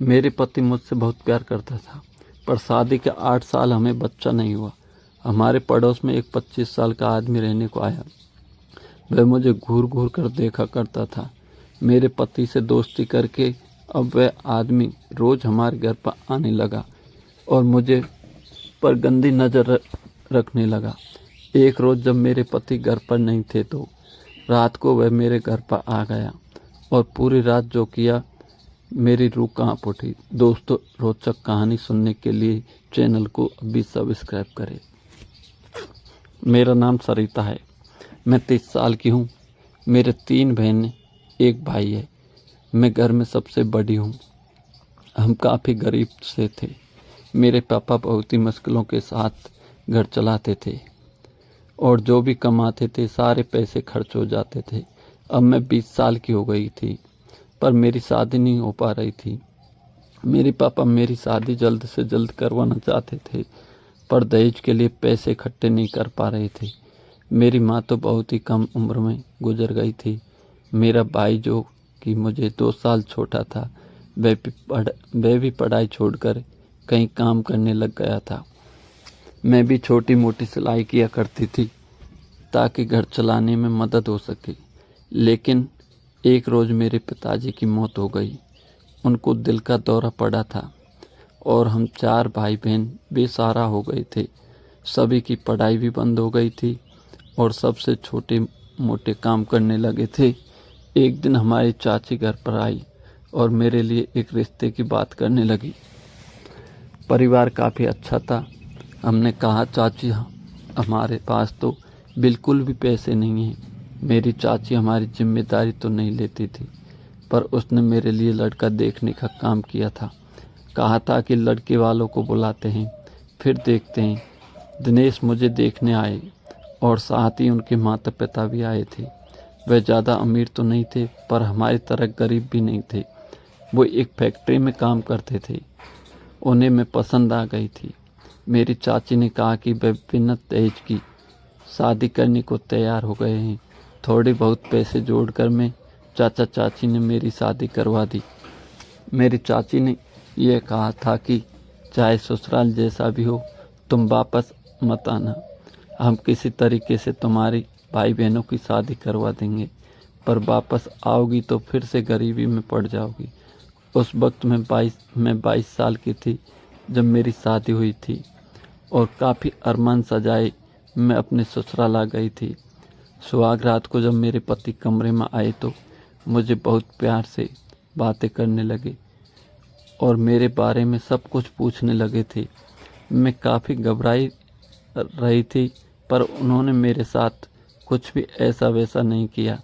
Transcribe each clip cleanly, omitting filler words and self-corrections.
मेरे पति मुझसे बहुत प्यार करता था, पर शादी के 8 साल हमें बच्चा नहीं हुआ। हमारे पड़ोस में एक 25 साल का आदमी रहने को आया। वह मुझे घूर घूर कर देखा करता था। मेरे पति से दोस्ती करके अब वह आदमी रोज हमारे घर पर आने लगा और मुझे पर गंदी नज़र रखने लगा। एक रोज़ जब मेरे पति घर पर नहीं थे तो रात को वह मेरे घर पर आ गया और पूरी रात जो किया, मेरी रूह कांप उठी। दोस्तों, रोचक कहानी सुनने के लिए चैनल को अभी सब्सक्राइब करें। मेरा नाम सरिता है। मैं 30 साल की हूँ। मेरे 3 बहनें, 1 भाई है। मैं घर में सबसे बड़ी हूँ। हम काफ़ी गरीब से थे। मेरे पापा बहुत ही मुश्किलों के साथ घर चलाते थे और जो भी कमाते थे सारे पैसे खर्च हो जाते थे। अब मैं 20 साल की हो गई थी, पर मेरी शादी नहीं हो पा रही थी। मेरे पापा मेरी शादी जल्द से जल्द करवाना चाहते थे, पर दहेज के लिए पैसे इकट्ठे नहीं कर पा रहे थे। मेरी माँ तो बहुत ही कम उम्र में गुजर गई थी। मेरा भाई, जो कि मुझे 2 साल छोटा था, वह भी पढ़ाई छोड़कर कहीं काम करने लग गया था। मैं भी छोटी मोटी सिलाई किया करती थी ताकि घर चलाने में मदद हो सके। लेकिन एक रोज़ मेरे पिताजी की मौत हो गई। उनको दिल का दौरा पड़ा था और हम 4 भाई बहन बेसहारा हो गए थे। सभी की पढ़ाई भी बंद हो गई थी और सबसे छोटे मोटे काम करने लगे थे। एक दिन हमारी चाची घर पर आई और मेरे लिए एक रिश्ते की बात करने लगी। परिवार काफ़ी अच्छा था। हमने कहा, चाची, हमारे पास तो बिल्कुल भी पैसे नहीं हैं। मेरी चाची हमारी जिम्मेदारी तो नहीं लेती थी, पर उसने मेरे लिए लड़का देखने का काम किया था। कहा था कि लड़के वालों को बुलाते हैं, फिर देखते हैं। दिनेश मुझे देखने आए और साथ ही उनके माता पिता भी आए थे। वे ज़्यादा अमीर तो नहीं थे, पर हमारी तरह गरीब भी नहीं थे। वो एक फैक्ट्री में काम करते थे। उन्हें मैं पसंद आ गई थी। मेरी चाची ने कहा कि वे बिना दहेज की शादी करने को तैयार हो गए हैं। थोड़े बहुत पैसे जोड़कर मैं चाचा चाची ने मेरी शादी करवा दी। मेरी चाची ने यह कहा था कि चाहे ससुराल जैसा भी हो, तुम वापस मत आना। हम किसी तरीके से तुम्हारी भाई बहनों की शादी करवा देंगे, पर वापस आओगी तो फिर से गरीबी में पड़ जाओगी। उस वक्त मैं 22 साल की थी जब मेरी शादी हुई थी और काफ़ी अरमान सजाए मैं अपने ससुराल आ गई थी। सुहाग रात को जब मेरे पति कमरे में आए तो मुझे बहुत प्यार से बातें करने लगे और मेरे बारे में सब कुछ पूछने लगे थे। मैं काफ़ी घबराई रही थी, पर उन्होंने मेरे साथ कुछ भी ऐसा वैसा नहीं किया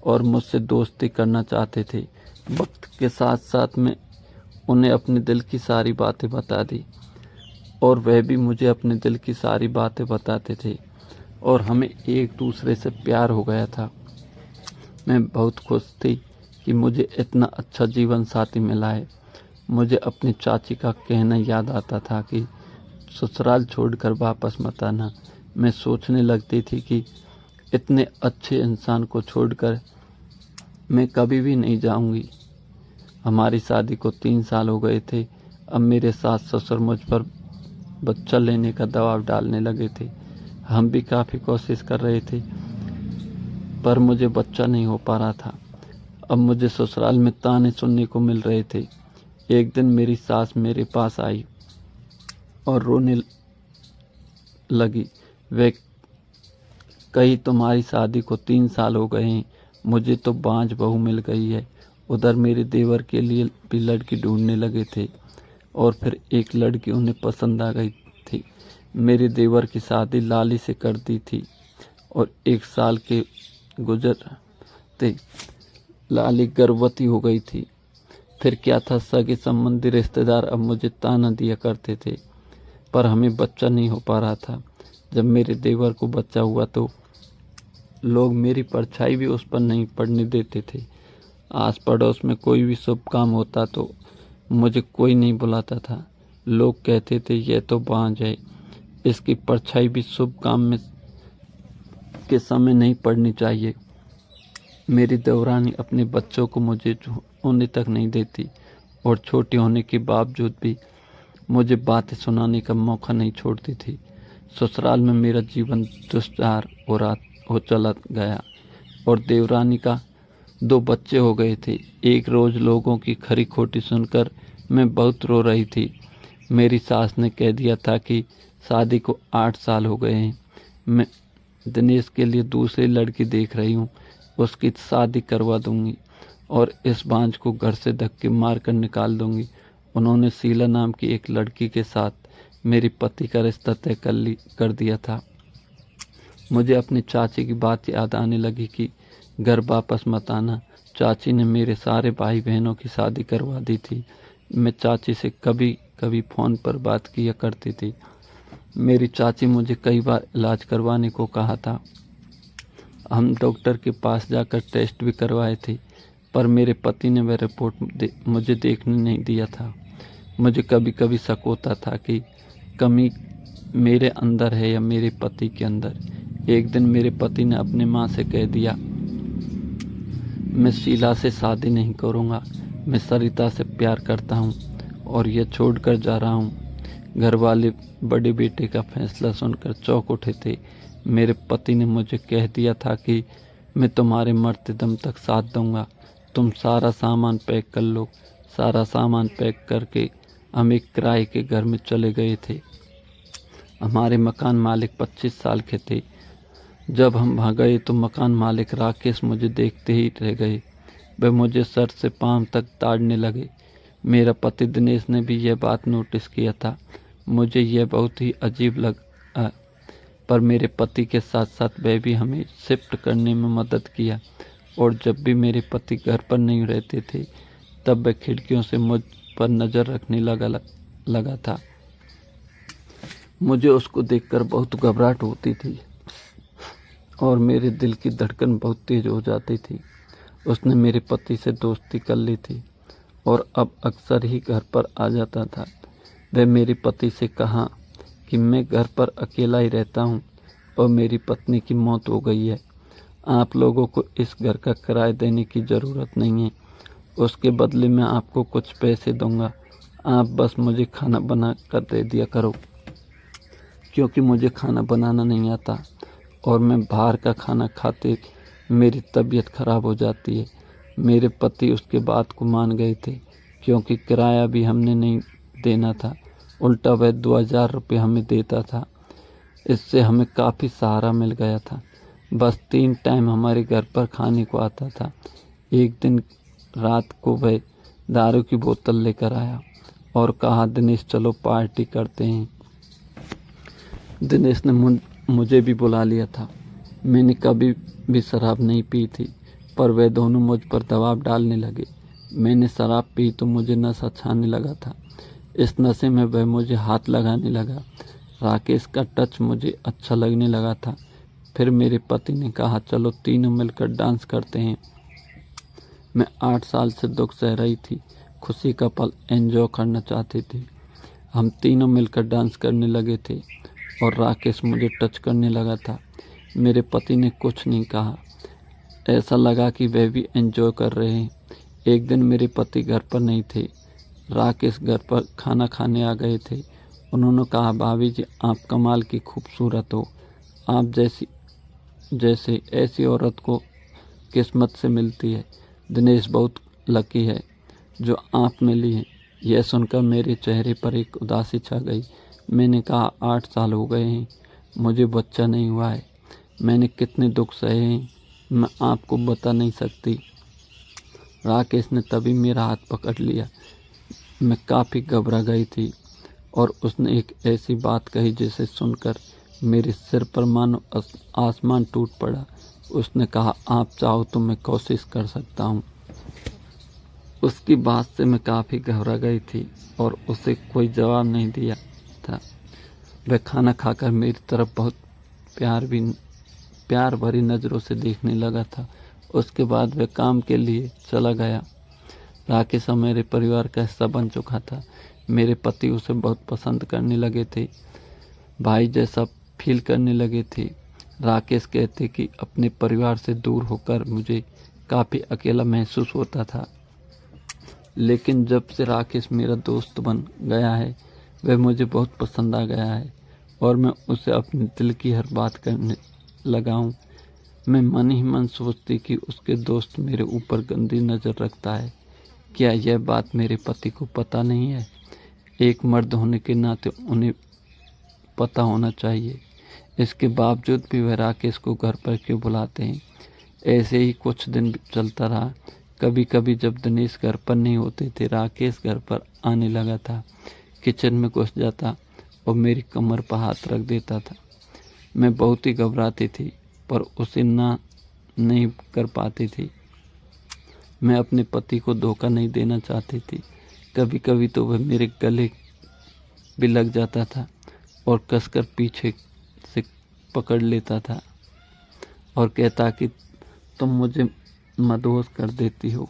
और मुझसे दोस्ती करना चाहते थे। वक्त के साथ साथ मैं उन्हें अपने दिल की सारी बातें बता दी और वह भी मुझे अपने दिल की सारी बातें बताते थे और हमें एक दूसरे से प्यार हो गया था। मैं बहुत खुश थी कि मुझे इतना अच्छा जीवन साथी मिला है। मुझे अपनी चाची का कहना याद आता था कि ससुराल छोड़कर वापस मत आना। मैं सोचने लगती थी कि इतने अच्छे इंसान को छोड़कर मैं कभी भी नहीं जाऊंगी। हमारी शादी को 3 साल हो गए थे। अब मेरे सास ससुर मुझ पर बच्चा लेने का दबाव डालने लगे थे। हम भी काफ़ी कोशिश कर रहे थे, पर मुझे बच्चा नहीं हो पा रहा था। अब मुझे ससुराल में ताने सुनने को मिल रहे थे। एक दिन मेरी सास मेरे पास आई और रोने लगी। वे कही, तुम्हारी शादी को 3 साल हो गए हैं, मुझे तो बांझ बहू मिल गई है। उधर मेरे देवर के लिए भी लड़की ढूंढने लगे थे और फिर एक लड़की उन्हें पसंद आ गई थी। मेरे देवर की शादी लाली से कर दी थी और 1 साल के गुजरते लाली गर्भवती हो गई थी। फिर क्या था, सगे संबंधी रिश्तेदार अब मुझे ताना दिया करते थे, पर हमें बच्चा नहीं हो पा रहा था। जब मेरे देवर को बच्चा हुआ तो लोग मेरी परछाई भी उस पर नहीं पड़ने देते थे। आस पड़ोस में कोई भी शुभ काम होता तो मुझे कोई नहीं बुलाता था। लोग कहते थे, यह तो बांझ है, इसकी परछाई भी शुभ काम में के समय नहीं पड़नी चाहिए। मेरी देवरानी अपने बच्चों को मुझे छूने तक नहीं देती और छोटी होने के बावजूद भी मुझे बातें सुनाने का मौका नहीं छोड़ती थी। ससुराल में मेरा जीवन दुश्वार हो चला गया और देवरानी का 2 बच्चे हो गए थे। एक रोज़ लोगों की खरी खोटी सुनकर मैं बहुत रो रही थी। मेरी सास ने कह दिया था कि शादी को 8 साल हो गए हैं, मैं दिनेश के लिए दूसरी लड़की देख रही हूँ, उसकी शादी करवा दूंगी और इस बांझ को घर से धक्के मार कर निकाल दूंगी। उन्होंने शीला नाम की एक लड़की के साथ मेरे पति का रिश्ता तय कर दिया था। मुझे अपनी चाची की बात याद आने लगी कि घर वापस मत आना। चाची ने मेरे सारे भाई बहनों की शादी करवा दी थी। मैं चाची से कभी कभी फ़ोन पर बात किया करती थी। मेरी चाची मुझे कई बार इलाज करवाने को कहा था। हम डॉक्टर के पास जाकर टेस्ट भी करवाए थे, पर मेरे पति ने वह रिपोर्ट मुझे देखने नहीं दिया था। मुझे कभी कभी शक होता था कि कमी मेरे अंदर है या मेरे पति के अंदर। एक दिन मेरे पति ने अपने माँ से कह दिया, मैं शीला से शादी नहीं करूँगा, मैं सरिता से प्यार करता हूँ और यह छोड़कर जा रहा हूँ। घर वाले बड़े बेटे का फैसला सुनकर चौंक उठे थे। मेरे पति ने मुझे कह दिया था कि मैं तुम्हारे मरते दम तक साथ दूंगा, तुम सारा सामान पैक कर लो। सारा सामान पैक करके हम एक किराए के घर में चले गए थे। हमारे मकान मालिक 25 साल के थे। जब हम वहाँ गए तो मकान मालिक राकेश मुझे देखते ही रह गए। वे मुझे सर से पाँव तक ताड़ने लगे। मेरा पति दिनेश ने भी यह बात नोटिस किया था। मुझे यह बहुत ही अजीब लगा, पर मेरे पति के साथ साथ वह भी हमें शिफ्ट करने में मदद किया और जब भी मेरे पति घर पर नहीं रहते थे तब वह खिड़कियों से मुझ पर नज़र रखने लगा था। मुझे उसको देखकर बहुत घबराहट होती थी और मेरे दिल की धड़कन बहुत तेज हो जाती थी। उसने मेरे पति से दोस्ती कर ली थी और अब अक्सर ही घर पर आ जाता था। वह मेरे पति से कहा कि मैं घर पर अकेला ही रहता हूँ और मेरी पत्नी की मौत हो गई है। आप लोगों को इस घर का किराया देने की ज़रूरत नहीं है। उसके बदले में आपको कुछ पैसे दूंगा। आप बस मुझे खाना बना कर दे दिया करो, क्योंकि मुझे खाना बनाना नहीं आता और मैं बाहर का खाना खाते मेरी तबीयत खराब हो जाती है। मेरे पति उसके बात को मान गए थे, क्योंकि किराया भी हमने नहीं देना था, उल्टा वह 2000 रुपये हमें देता था। इससे हमें काफ़ी सहारा मिल गया था। बस 3 टाइम हमारे घर पर खाने को आता था। एक दिन रात को वह दारू की बोतल लेकर आया और कहा, दिनेश चलो पार्टी करते हैं। दिनेश ने मुझे भी बुला लिया था। मैंने कभी भी शराब नहीं पी थी, पर वे दोनों मुझ पर दबाव डालने लगे। मैंने शराब पी तो मुझे नशा छाने लगा था। इस नशे में वह मुझे हाथ लगाने लगा। राकेश का टच मुझे अच्छा लगने लगा था। फिर मेरे पति ने कहा, चलो तीनों मिलकर डांस करते हैं। मैं 8 साल से दुख सह रही थी, खुशी का पल एंजॉय करना चाहती थी। हम तीनों मिलकर डांस करने लगे थे और राकेश मुझे टच करने लगा था। मेरे पति ने कुछ नहीं कहा, ऐसा लगा कि वह भी एंजॉय कर रहे हैं। एक दिन मेरे पति घर पर नहीं थे। राकेश घर पर खाना खाने आ गए थे। उन्होंने कहा, भाभी जी आप कमाल की खूबसूरत हो, आप जैसे ऐसी औरत को किस्मत से मिलती है। दिनेश बहुत लकी है जो आप मिली हैं। यह सुनकर मेरे चेहरे पर एक उदासी छा गई। मैंने कहा, 8 साल हो गए हैं, मुझे बच्चा नहीं हुआ है। मैंने कितने दुख सहे हैं, मैं आपको बता नहीं सकती। राकेश ने तभी मेरा हाथ पकड़ लिया। मैं काफ़ी घबरा गई थी और उसने एक ऐसी बात कही जिसे सुनकर मेरे सिर पर मानो आसमान टूट पड़ा। उसने कहा, आप चाहो तो मैं कोशिश कर सकता हूँ। उसकी बात से मैं काफ़ी घबरा गई थी और उसे कोई जवाब नहीं दिया था। वह खाना खाकर मेरी तरफ बहुत प्यार भरी नज़रों से देखने लगा था। उसके बाद वह काम के लिए चला गया। राकेश मेरे परिवार का हिस्सा बन चुका था। मेरे पति उसे बहुत पसंद करने लगे थे, भाई जैसा फील करने लगे थे। राकेश कहते कि अपने परिवार से दूर होकर मुझे काफ़ी अकेला महसूस होता था। लेकिन जब से राकेश मेरा दोस्त बन गया है वह मुझे बहुत पसंद आ गया है और मैं उसे अपने दिल की हर बात करने लगा हूँ। मैं मन ही मन सोचती कि उसके दोस्त मेरे ऊपर गंदी नज़र रखता है। क्या यह बात मेरे पति को पता नहीं है? एक मर्द होने के नाते उन्हें पता होना चाहिए। इसके बावजूद भी वह राकेश को घर पर क्यों बुलाते हैं? ऐसे ही कुछ दिन चलता रहा। कभी कभी जब दिनेश घर पर नहीं होते थे, राकेश घर पर आने लगा था। किचन में घुस जाता और मेरी कमर पर हाथ रख देता था। मैं बहुत ही घबराती थी पर उसे ना नहीं कर पाती थी। मैं अपने पति को धोखा नहीं देना चाहती थी। कभी कभी तो वह मेरे गले भी लग जाता था और कसकर पीछे से पकड़ लेता था और कहता कि तुम मुझे मदहोश कर देती हो।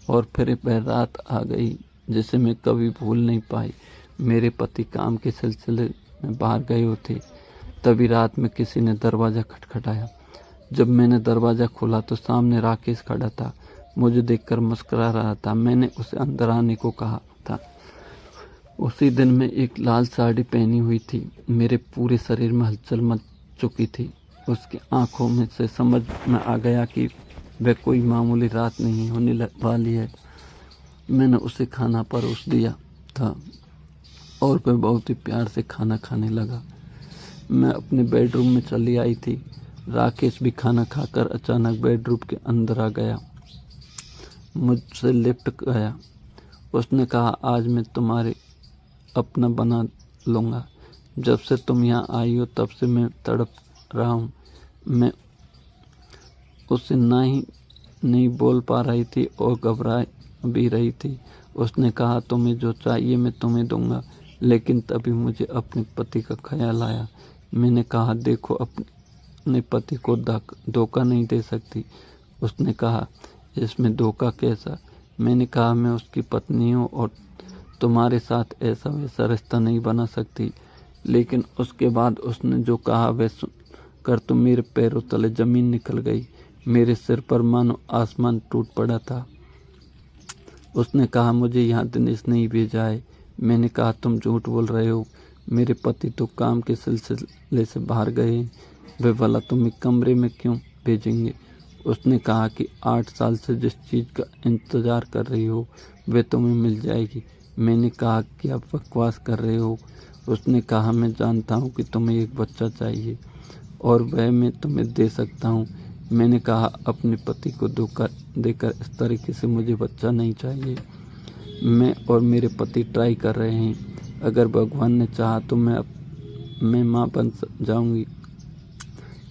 और फिर वह रात आ गई जिसे मैं कभी भूल नहीं पाई। मेरे पति काम के सिलसिले में बाहर गए होते। तभी रात में किसी ने दरवाज़ा खटखटाया। जब मैंने दरवाज़ा खोला तो सामने राकेश खड़ा था। मुझे देखकर मुस्कुरा रहा था। मैंने उसे अंदर आने को कहा था। उसी दिन मैं एक लाल साड़ी पहनी हुई थी। मेरे पूरे शरीर में हलचल मच चुकी थी। उसकी आंखों में से समझ में आ गया कि वह कोई मामूली रात नहीं होने वाली है। मैंने उसे खाना परोस दिया था और वह बहुत ही प्यार से खाना खाने लगा। मैं अपने बेडरूम में चली आई थी। राकेश भी खाना खाकर अचानक बेडरूम के अंदर आ गया, मुझसे लिपट गया। उसने कहा, आज मैं तुम्हारे अपना बना लूँगा। जब से तुम यहाँ आई हो तब से मैं तड़प रहा हूँ। मैं उससे नहीं बोल पा रही थी और घबरा भी रही थी। उसने कहा, तुम्हें जो चाहिए मैं तुम्हें दूंगा। लेकिन तभी मुझे अपने पति का ख्याल आया। मैंने कहा, देखो, अपने पति को धोखा नहीं दे सकती। उसने कहा, इसमें धोखा कैसा? मैंने कहा, मैं उसकी पत्नी हूँ और तुम्हारे साथ ऐसा वैसा रिश्ता नहीं बना सकती। लेकिन उसके बाद उसने जो कहा वह सुनकर तो मेरे पैरों तले जमीन निकल गई। मेरे सिर पर मानो आसमान टूट पड़ा था। उसने कहा, मुझे यहाँ दिनेश नहीं भेजा है। मैंने कहा, तुम झूठ बोल रहे हो। मेरे पति तो काम के सिलसिले से बाहर गए। वे भला तुम्हें कमरे में क्यों भेजेंगे? उसने कहा कि 8 साल से जिस चीज़ का इंतज़ार कर रही हो वे तुम्हें मिल जाएगी। मैंने कहा कि आप बकवास कर रहे हो। उसने कहा, मैं जानता हूँ कि तुम्हें एक बच्चा चाहिए और वह मैं तुम्हें दे सकता हूँ। मैंने कहा, अपने पति को धोखा देकर इस तरीके से मुझे बच्चा नहीं चाहिए। मैं और मेरे पति ट्राई कर रहे हैं। अगर भगवान ने चाहा तो मैं माँ बन जाऊंगी।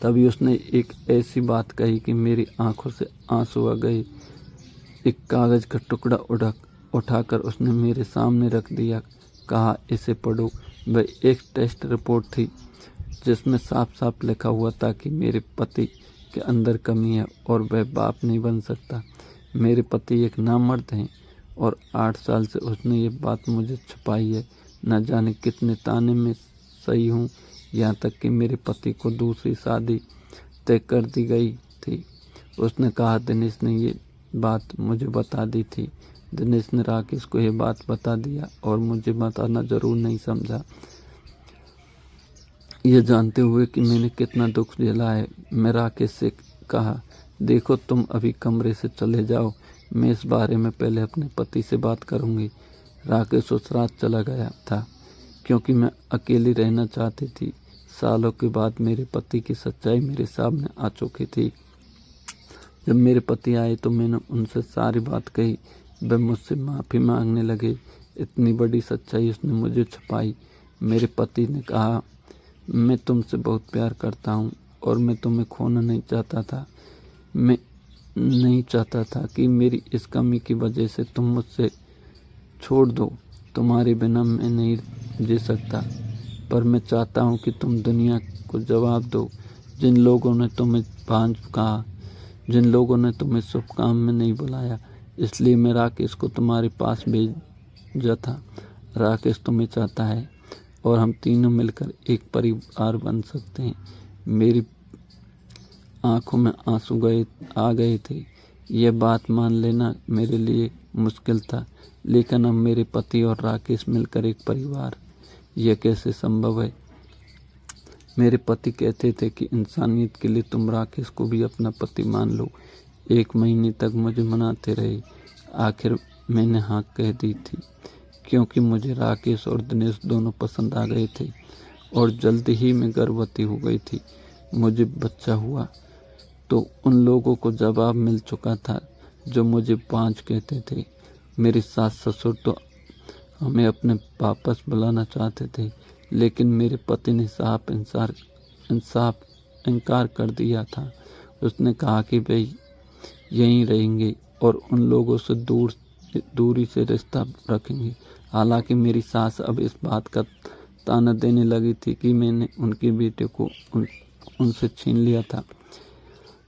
तभी उसने एक ऐसी बात कही कि मेरी आंखों से आंसू आ गए। एक कागज़ का टुकड़ा उठाकर उसने मेरे सामने रख दिया। कहा, इसे पढ़ो। वह एक टेस्ट रिपोर्ट थी जिसमें साफ साफ लिखा हुआ था कि मेरे पति के अंदर कमी है और वह बाप नहीं बन सकता। मेरे पति एक नामर्द हैं और 8 साल से उसने ये बात मुझे छुपाई है। न जाने कितने ताने में सही हूँ, यहाँ तक कि मेरे पति को दूसरी शादी तय कर दी गई थी। उसने कहा, दिनेश ने ये बात मुझे बता दी थी। दिनेश ने राकेश को ये बात बता दिया और मुझे बताना जरूर नहीं समझा। ये जानते हुए कि मैंने कितना दुख झेला है, मैं राकेश से कहा, देखो, तुम अभी कमरे से चले जाओ। मैं इस बारे में पहले अपने पति से बात करूंगी। राकेश उस रात चला गया था क्योंकि मैं अकेली रहना चाहती थी। सालों के बाद मेरे पति की सच्चाई मेरे सामने आ चुकी थी। जब मेरे पति आए तो मैंने उनसे सारी बात कही। वे मुझसे माफ़ी मांगने लगे। इतनी बड़ी सच्चाई उसने मुझे छुपाई। मेरे पति ने कहा, मैं तुमसे बहुत प्यार करता हूँ और मैं तुम्हें खोना नहीं चाहता था। मैं नहीं चाहता था कि मेरी इस कमी की वजह से तुम मुझसे छोड़ दो। तुम्हारे बिना मैं नहीं जी सकता, पर मैं चाहता हूँ कि तुम दुनिया को जवाब दो। जिन लोगों ने तुम्हें भांज कहा, जिन लोगों ने तुम्हें शुभ काम में नहीं बुलाया, इसलिए मैं राकेश को तुम्हारे पास भेजा था। राकेश तुम्हें चाहता है और हम तीनों मिलकर एक परिवार बन सकते हैं। मेरी आंखों में आंसू आ गए थे। यह बात मान लेना मेरे लिए मुश्किल था, लेकिन अब मेरे पति और राकेश मिलकर एक परिवार। यह कैसे संभव है? मेरे पति कहते थे कि इंसानियत के लिए तुम राकेश को भी अपना पति मान लो। 1 महीने तक मुझे मनाते रहे। आखिर मैंने हाँ कह दी थी, क्योंकि मुझे राकेश और दिनेश दोनों पसंद आ गए थे और जल्द ही मैं गर्भवती हो गई थी। मुझे बच्चा हुआ तो उन लोगों को जवाब मिल चुका था जो मुझे 5 कहते थे। मेरी सास ससुर तो हमें अपने वापस बुलाना चाहते थे, लेकिन मेरे पति ने साफ इनकार कर दिया था। उसने कहा कि वे यहीं रहेंगे और उन लोगों से दूरी से रिश्ता रखेंगे। हालांकि मेरी सास अब इस बात का ताना देने लगी थी कि मैंने उनके बेटे को उनसे छीन लिया था,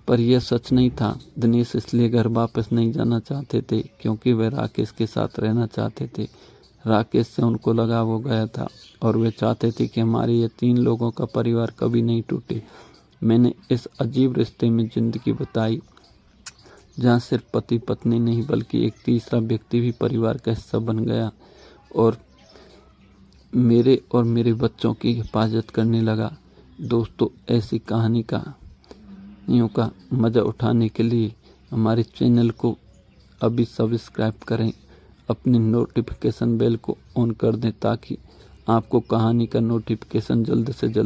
पर यह सच नहीं था। दिनेश इसलिए घर वापस नहीं जाना चाहते थे क्योंकि वे राकेश के साथ रहना चाहते थे। राकेश से उनको लगाव हो गया था और वे चाहते थे कि हमारे ये 3 लोगों का परिवार कभी नहीं टूटे। मैंने इस अजीब रिश्ते में ज़िंदगी बिताई जहाँ सिर्फ पति पत्नी नहीं बल्कि एक तीसरा व्यक्ति भी परिवार का हिस्सा बन गया और मेरे बच्चों की हिफाजत करने लगा। दोस्तों, ऐसी कहानियों का मज़ा उठाने के लिए हमारे चैनल को अभी सब्सक्राइब करें, अपनी नोटिफिकेशन बेल को ऑन कर दें ताकि आपको कहानी का नोटिफिकेशन जल्द से जल्द